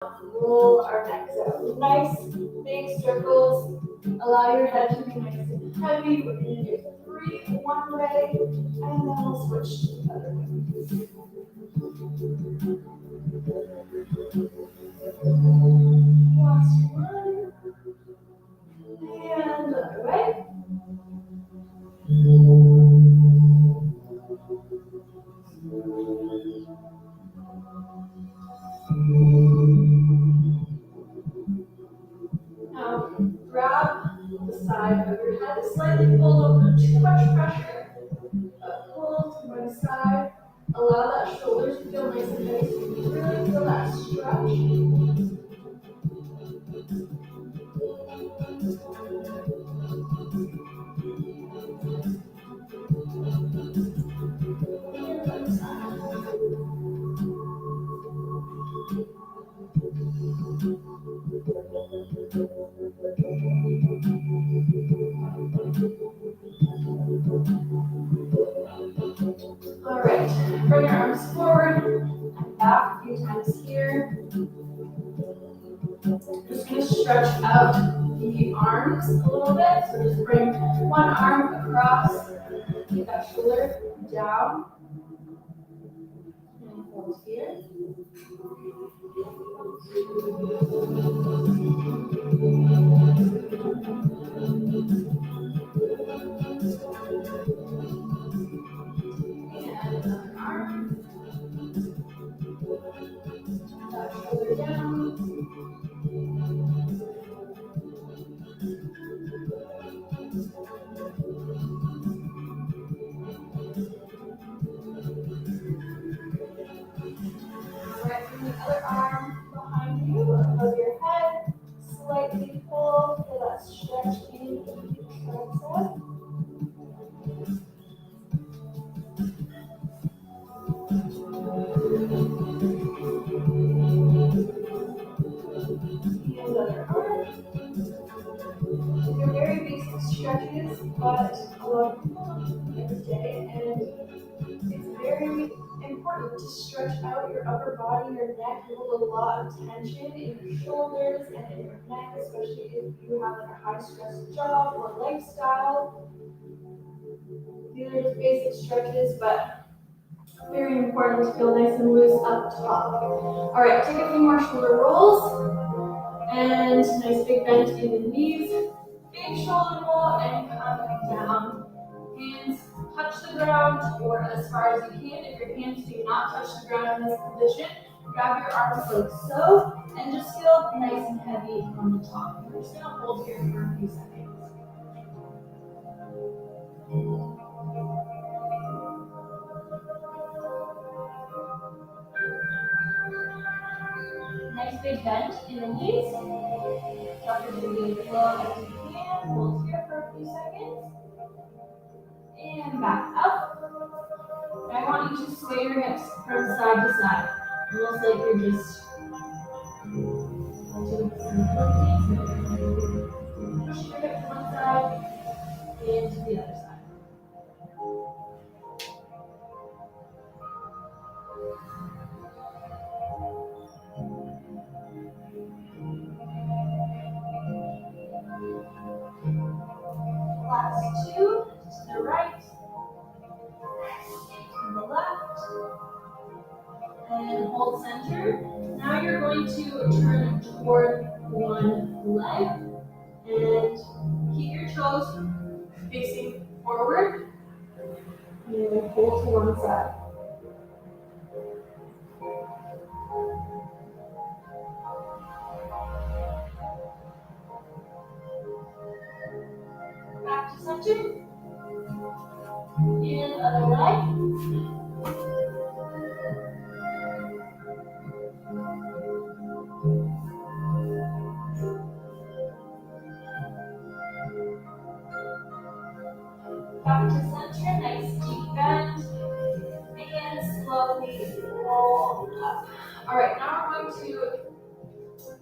Roll our necks out. Nice big circles. Allow your head to be nice and heavy. We're going to do 3 one way, and then we'll switch to the other way. Last one. And the other way. Now, grab the side of your head slightly pull, don't put too much pressure. Pull to one side. Allow that shoulder to feel nice and heavy so you really feel that stretch. All right, bring your arms forward and back a few times here. Just going to stretch out the arms a little bit. So just bring one arm across, keep that shoulder down, and hold here. And another arm, that shoulder down. Right, bring the other arm behind you, above your head. Slightly pull, feel that stretch in the tricep. And other arm. They're very basic stretches, but a lot of people do them every day, and it's very important to stretch out your upper body, your neck. You hold a lot of tension in your shoulders and in your neck, especially if you have like a high stress job or lifestyle. These are just basic stretches, but very important to feel nice and loose up top. All right, take a few more shoulder rolls and nice big bend in the knees. Big shoulder roll and come down. Hands touch the ground or as far as you can. If your hands do not touch the ground in this position, grab your arms like so and just feel nice and heavy on the top. We're just going to hold here for a few seconds. Nice big bend in the knees. Drop your breathing as low as you can. Hold here for a few seconds. And back up. I want you to sway your hips from side to side. Almost like you're just doing some flipping. Push your hip to one side and to the other side. Last two, to the right, to the left, and hold center. Now you're going to turn toward one leg and keep your toes facing forward. And hold to one side. Back to center. And other leg. Back to center, nice deep bend, and slowly roll up. All right, now we're going to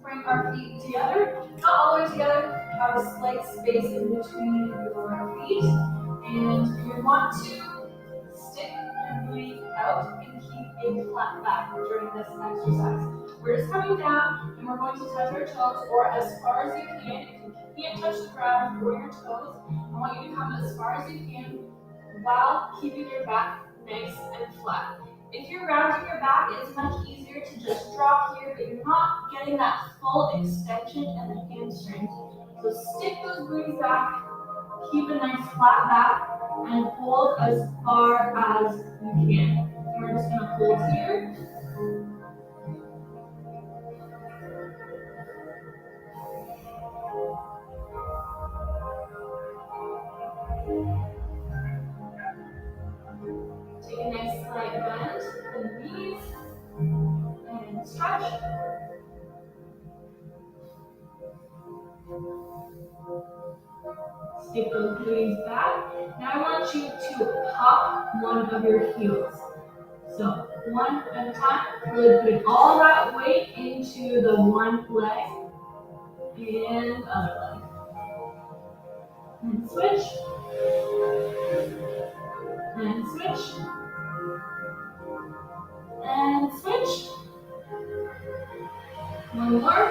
bring our feet together, not all the way together, have a slight space in between your feet, and you want to stick your feet out and keep a flat back during this exercise. we're just coming down and we're going to touch our toes or as far as you can. If you can't touch the ground or your toes, I want you to come as far as you can while keeping your back nice and flat. If you're rounding your back, it's much easier to just drop here, but you're not getting that full extension in the hamstrings. So stick those booties back, keep a nice flat back, and hold as far as you can. And we're just going to hold here. Take a nice slight bend in the knees and stretch. Stick those booties back. Now I want you to pop one of your heels. So one at a time, really putting all that weight into the one leg and the other leg. And switch. And switch. And switch. One more.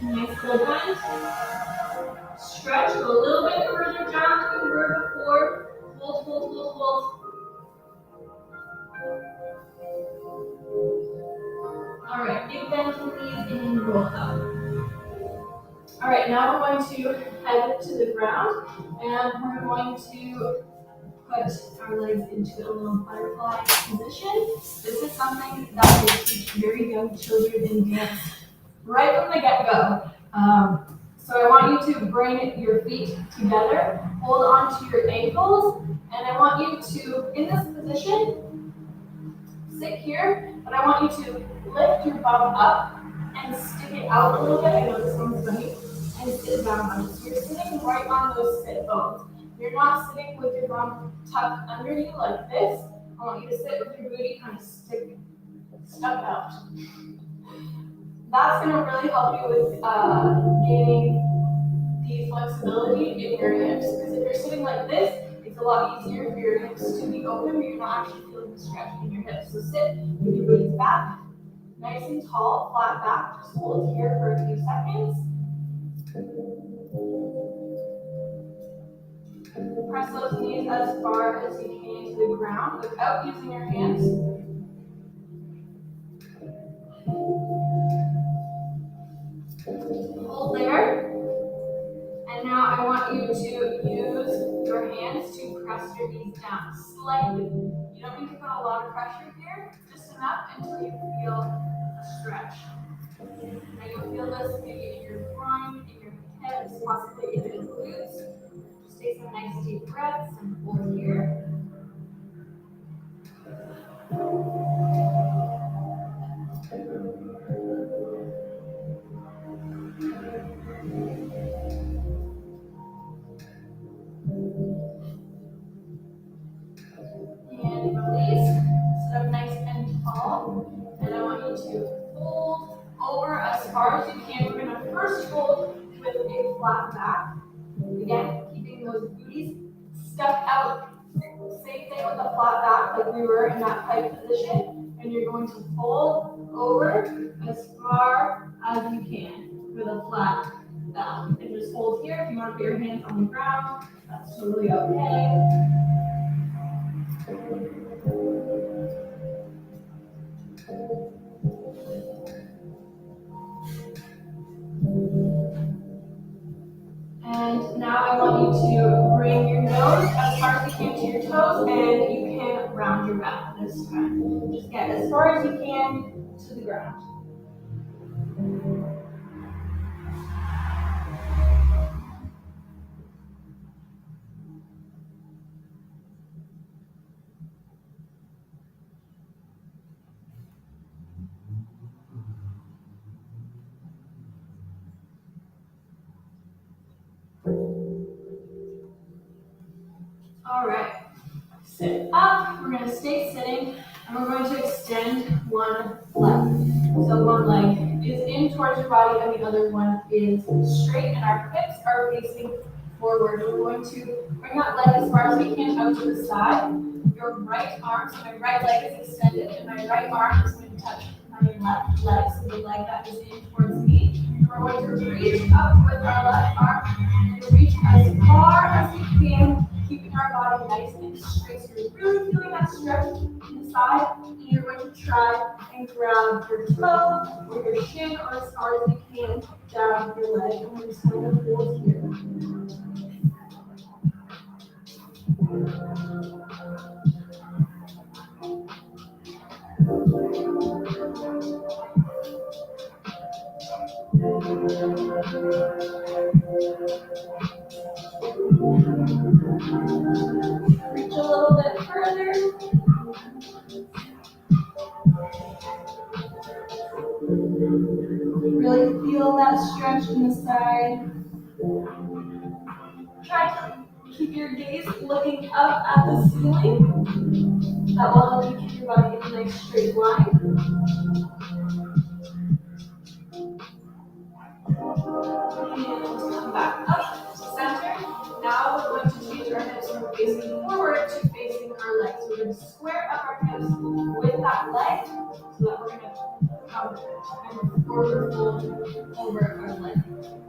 Nice little bend. Stretch, go a little bit further down than we were before. Hold, hold, hold, hold. Alright, big bend to the knees and roll up. Alright, now we're going to head to the ground and we're going to put our legs into a little butterfly position. This is something that we teach very young children in dance right from the get-go. So I want you to bring your feet together, hold on to your ankles, and I want you to, in this position, sit here, but I want you to lift your bum up and stick it out a little bit. I know this one's funny. And sit down on it. So you're sitting right on those sit bones. You're not sitting with your bum tucked under you like this. I want you to sit with your booty kind of stuck out. That's going to really help you with gaining the flexibility in your hips. Because if you're sitting like this, it's a lot easier for your hips to be open, but you're not actually feeling the stretch in your hips. So sit with your booties back, nice and tall, flat back. Just hold here for a few seconds. Press those knees as far as you can to the ground without using your hands. Hold there. And now I want you to use your hands to press your knees down slightly. You don't need to put a lot of pressure here, just enough until you feel a stretch. Now you'll feel this maybe in your groin, in your hips, possibly in your glutes. Just take some nice deep breaths and hold here. And release. Sit up nice and tall. And I want you to fold over as far as you can. We're going to first fold with a flat back. Again, keeping those booties stuck out. Same thing with the flat back like we were in that pike position. And you're going to fold over as far as you can with a flat back. And just hold here. If you want to put your hands on the ground, that's totally okay. And now I want you to bring your nose as far as you can to your toes, and you can round your back this time. Just get as far as you can to the ground. All right, sit up. We're going to stay sitting, and we're going to extend one leg. So one leg is in towards your body, and the other one is straight, and our hips are facing forward. We're going to bring that leg as far as we can out to the side. Your right arm, so my right leg is extended, and my right arm is going to touch my left leg, so the leg that is in towards me. We're going to reach up with our left arm and reach as far as we can, keeping our body nice and straight. So you're really feeling that stretch in the side, and you're going to try and grab your toe or your shin or as far as you can down your leg, and we're just going to hold here. Reach a little bit further. Really feel that stretch in the side. Try to keep your gaze looking up at the ceiling. That will help you keep your body in a nice straight line. And come back up to center. Now we're going to change our hips from facing forward to facing our legs. We're going to square up our hips with that leg so that we're going to come and forward fold over our leg.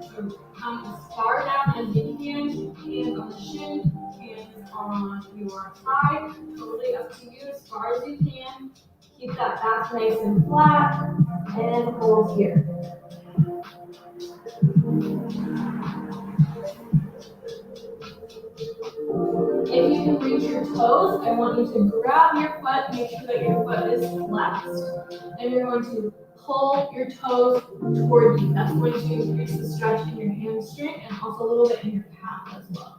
So come as far down as you can, hands on the shin, hands on your thigh. Totally up to you as far as you can. Keep that back nice and flat and hold here. If you can reach your toes, I want you to grab your foot, make sure that your foot is flexed, and you're going to pull your toes toward you. That's going to increase the stretch in your hamstring and also a little bit in your calf as well.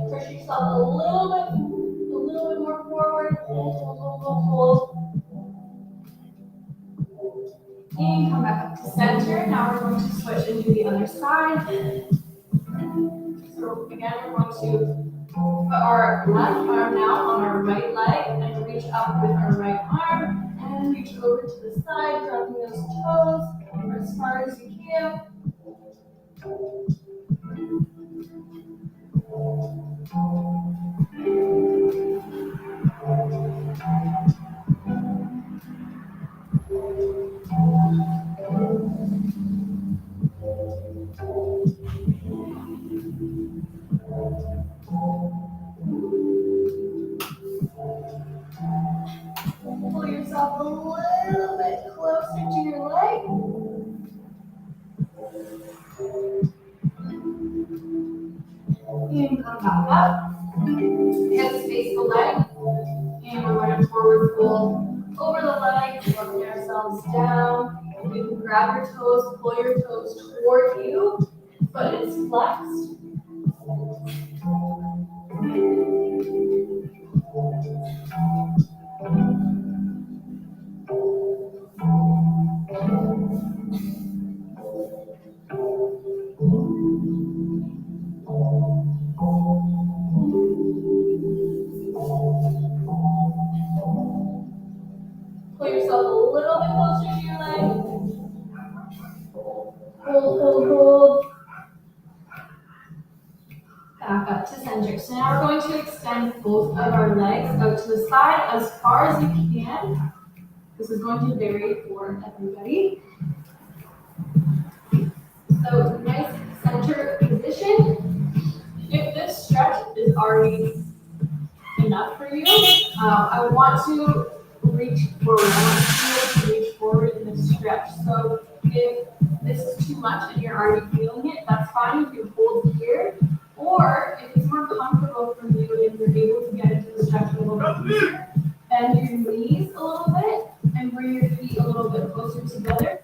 Push yourself a little bit more forward. Hold. And come back up to center. Now we're going to switch and do the other side. So again, we're going to put our left arm now on our right leg and reach up with our right arm and reach over to the side, dropping those toes as far as you can. Pull yourself a little bit closer to your leg. And come back up. Hips face the leg. And we're going to forward fold over the leg, working ourselves down. You can grab your toes, pull your toes toward you. Foot is flexed. Pull yourself a little bit closer to your leg. Hold. Back up to center. So now we're going to extend both of our legs out to the side as far as you can. This is going to vary for everybody. So nice center position. If this stretch is already enough for you, I want to reach forward. I want you to reach forward in this stretch. So if this is too much and you're already feeling it, that's fine. You can hold here. Or if it's more comfortable for you and you're able to get into the stretch a little bit easier, bend your knees a little bit and bring your feet a little bit closer together.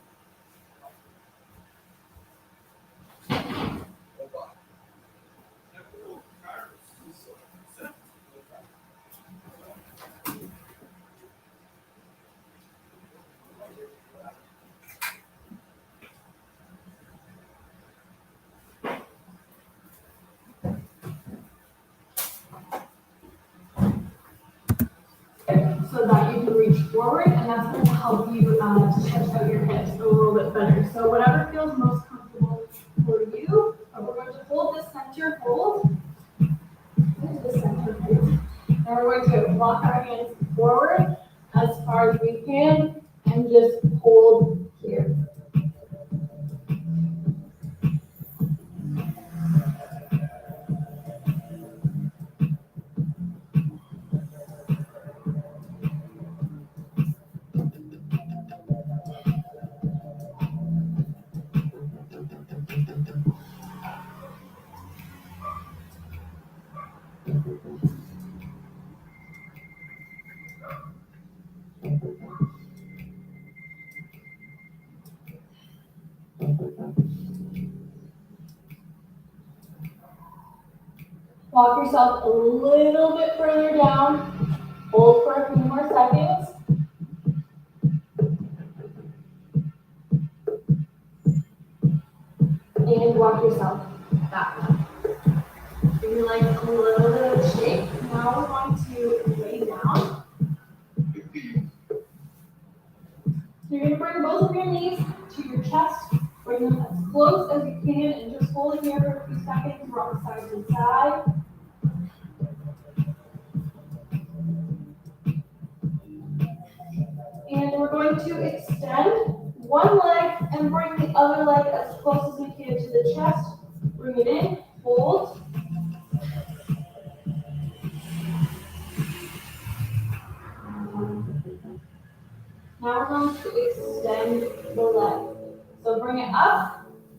so that you can reach forward, and that's going to help you to stretch out your hips a little bit better. So whatever feels most comfortable for you. We're going to hold the center hold. The center hold. And we're going to walk our hands forward as far as we can and just hold here. Walk yourself a little bit further down. Hold for a few more seconds. And walk yourself back up. Bring your legs a little bit of shape. Now we're going to lay down. So you're going to bring both of your knees to your chest. Bring them as close as you can and just hold it here for a few seconds. Rock side to side. And we're going to extend one leg and bring the other leg as close as we can to the chest. Bring it in, hold. Now we're going to extend the leg. So bring it up.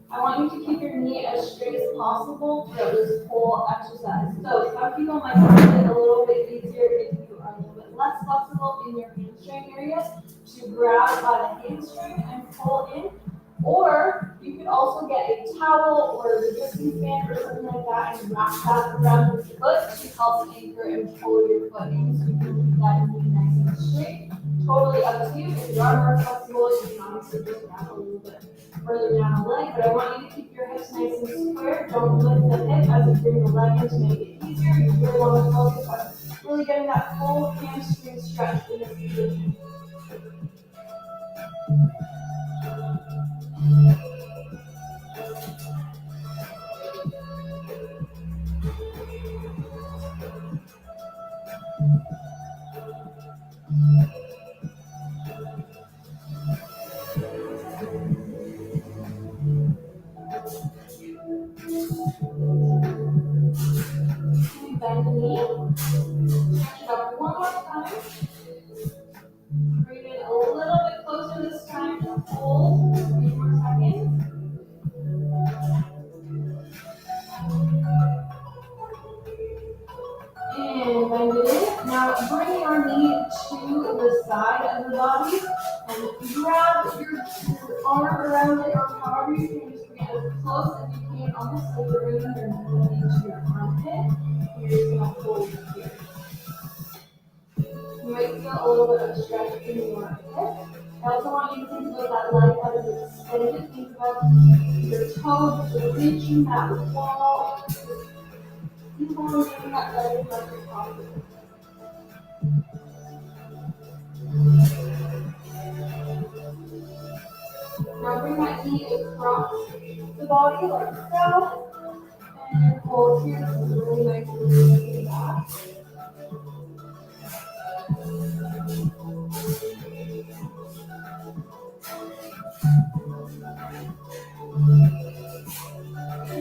I want you to keep your knee as straight as possible throughout this whole exercise. So some people might find it a little bit easier if you are a little bit less flexible in your hamstring areas to grab by the hamstring and pull in. Or you could also get a towel or a resistance band or something like that and wrap that around your foot to help anchor and pull your foot in so you can keep that knee nice and straight. Totally up to you. If you are more flexible, you can obviously just grab a little bit further down the leg, but I want you to keep your hips nice and square. Don't lift the hip as you bring the leg in to make it easier. You really want to focus on really getting that full hamstring stretch in this position. Bend the knee. Stretch it up one more time. Bring it a little bit closer this time. Hold 3 more seconds. And bend it in. Now bring your knee to the side of the body and grab your arm around it or however you can. Just bring it as close as you can, almost like you're bringing your knee into your armpit. You're just going to hold here. You might feel a little bit of stretch in your hip. I also want you to think about that leg that is extended. Think about your toes just reaching that wall. Keep on moving that leg as much as possible. Now bring that knee across the body like so. And hold here. This is really nice and easy back.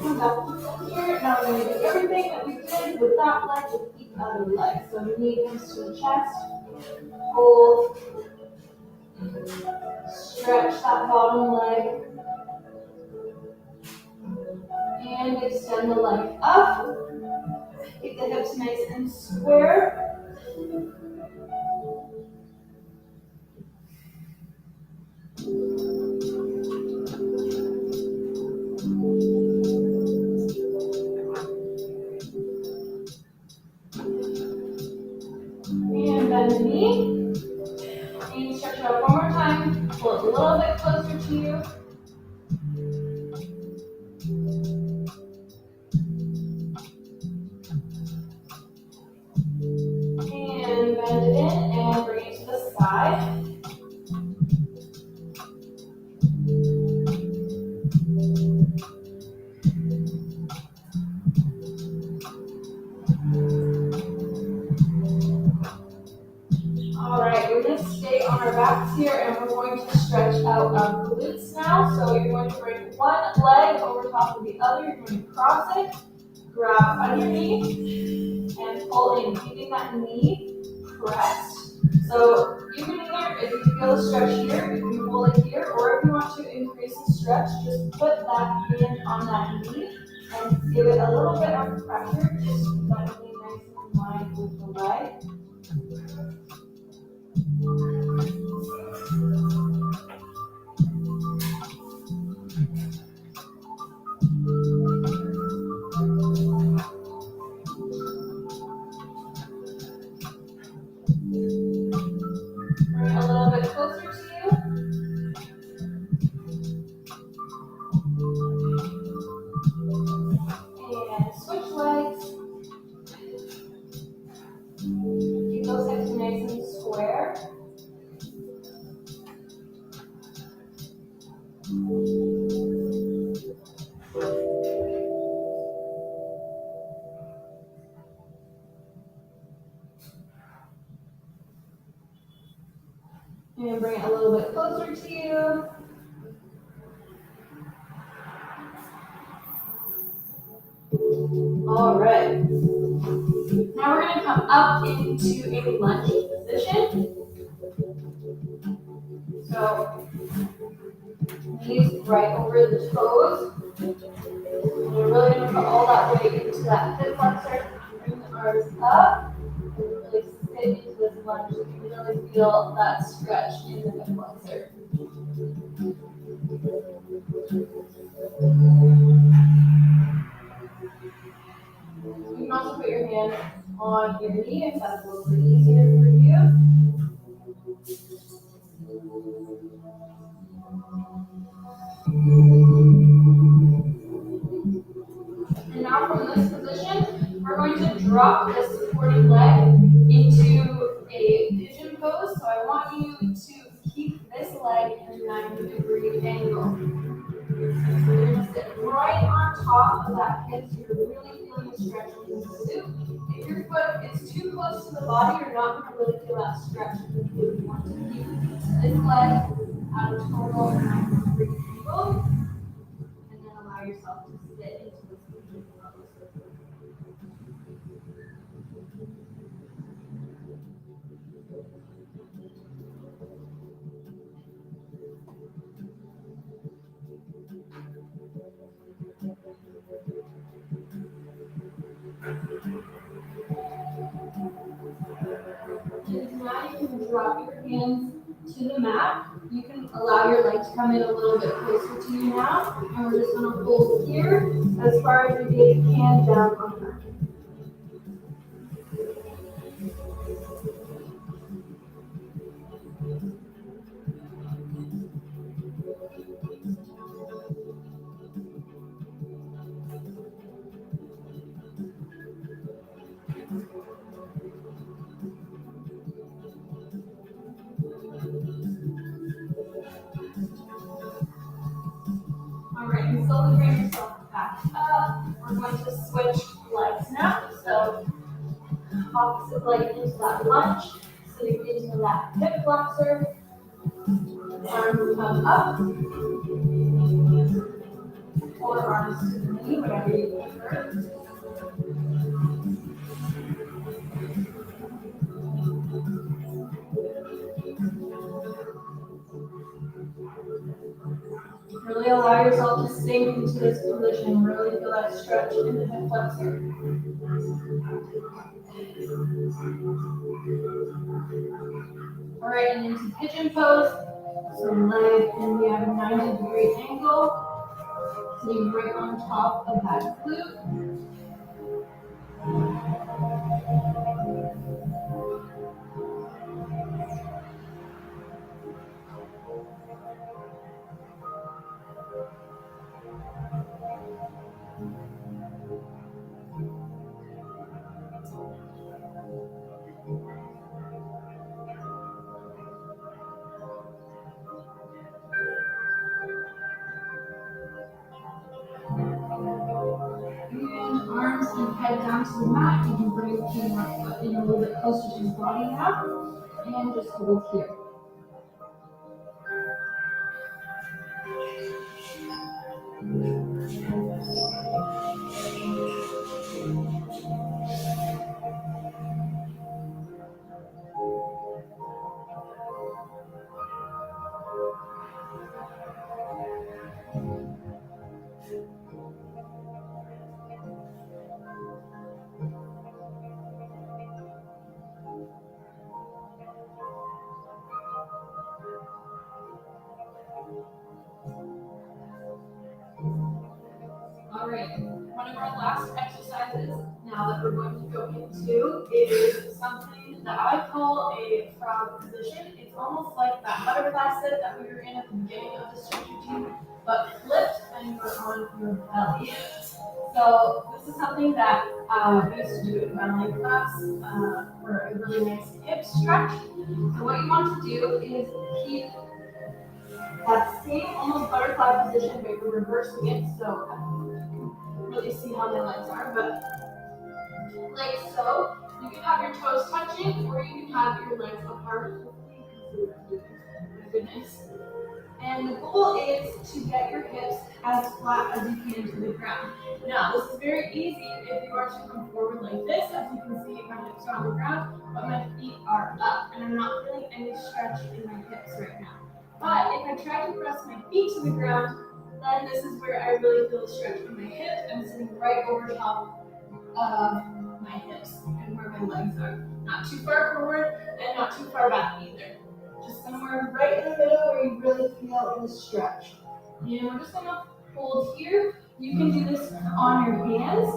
Come back to the center. Now we're going to do everything that we did with that leg with each other leg. So knee comes to the chest. Hold. Stretch that bottom leg. And extend the leg up. Keep the hips nice and square. And bend the knee. And stretch it out one more time. Pull it a little bit closer to you. And bend it in and bring it to stay on our backs here and we're going to stretch out our glutes now. So you're going to bring one leg over top of the other. You're going to cross it, grab underneath, and pull in, keeping that knee pressed. So you can either, if you feel a stretch here, you can pull it here, or if you want to increase the stretch, just put that hand on that knee and give it a little bit of pressure, just keep that knee nice and aligned with the leg. Bring it a little bit closer to you. And switch legs. Keep those hips nice and square. And bring it a little bit closer to you. All right. Now we're going to come up into a lunge position. So knees right over the toes. And we're really going to put all that weight into that hip flexor. Bring the arms up and really sit into this lunge so you can really feel that stretch in the hip flexor. You can also put your hand on your knee if that's a little bit easier for you. And now from this position, we're going to drop this supporting leg into a pigeon pose. So I want you to keep this leg in a 90-degree angle. So you're going to sit right on top of that hip, so you're really feeling the stretch in the glute. If your foot is too close to the body, you're not going to really feel that stretch in the glute. You want to keep this leg at a total 90-degree angle, and then allow yourself to sit into this pigeon pose. And now you can drop your hands to the mat. You can allow your leg to come in a little bit closer to you now. And we're just going to hold here as far as your gaze can down on the mat. All right, and slowly bring yourself back up. We're going to switch legs now. So opposite leg into that lunge, sitting into that hip flexor. Arms come up, or arms to the knee, whatever you prefer. Really allow yourself to sink into this position. Really feel that stretch in the hip flexor. All right, and into pigeon pose. So leg, and we have a 90-degree angle. Sitting right on top of that glute. And arms and head down to the mat. You can bring your foot in a little bit closer to your body now. and just hold here. All right, one of our last exercises now that we're going to go into is something that I call a frog position. It's almost like that butterfly sit that we were in at the beginning of the stretch routine, but flipped and you're on your belly. So this is something that we used to do in ballet class for a really nice hip stretch. So what you want to do is keep that same almost butterfly position, but you're reversing it. So really see how my legs are, but like so. You can have your toes touching, or you can have your legs apart. Hopefully you can see what I'm doing. My goodness. And the goal is to get your hips as flat as you can to the ground. Now, this is very easy if you are to come forward like this. As you can see, my hips are on the ground, but my feet are up, and I'm not feeling any stretch in my hips right now. But if I try to press my feet to the ground, then this is where I really feel a stretch in my hips. I'm sitting right over top of my hips and where my legs are. Not too far forward and not too far back either. Just somewhere right in the middle where you really feel the stretch. And we're just gonna hold here. You can do this on your hands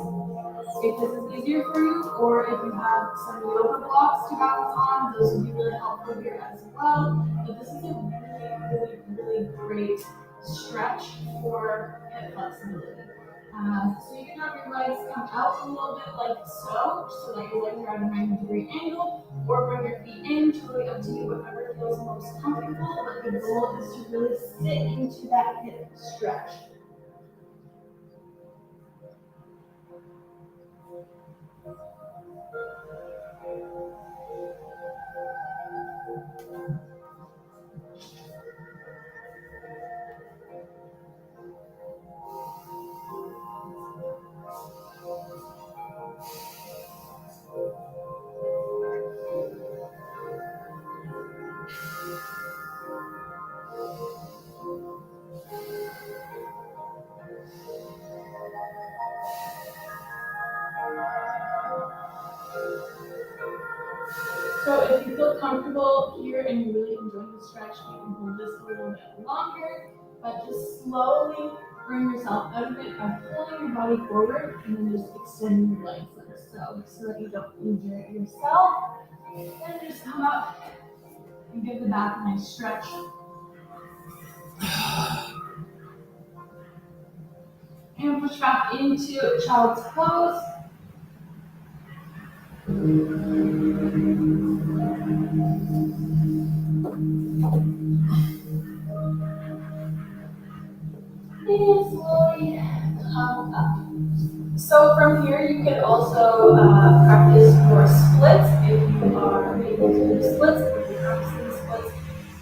if this is easier for you, or if you have some yoga blocks to balance on, those would be really helpful here as well. But this is a really great stretch for hip flexibility. So you can have your legs come out a little bit like so that your legs are at a 90-degree angle, or bring your feet in, totally up to you, whatever feels most comfortable, but the goal is to really sit into that hip stretch. So if you feel comfortable here and you really enjoy the stretch, you can hold this a little bit longer, but just slowly bring yourself out of it by pulling your body forward and then just extending your legs like so that you don't injure yourself. Then just come up and give the back a nice stretch. And push back into child's pose. And slowly come up. So from here, you can also practice your splits if you are able to do splits. If you're practicing splits,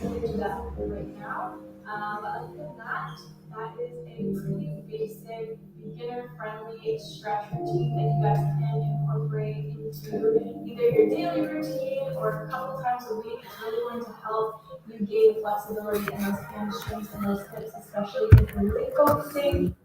you can do that right now. But other than that, that is a pretty basic, beginner-friendly stretch routine that you guys can incorporate into either your daily routine or a couple times a week. It's really going to help you gain flexibility in those hamstrings and those hips, especially if you're really focusing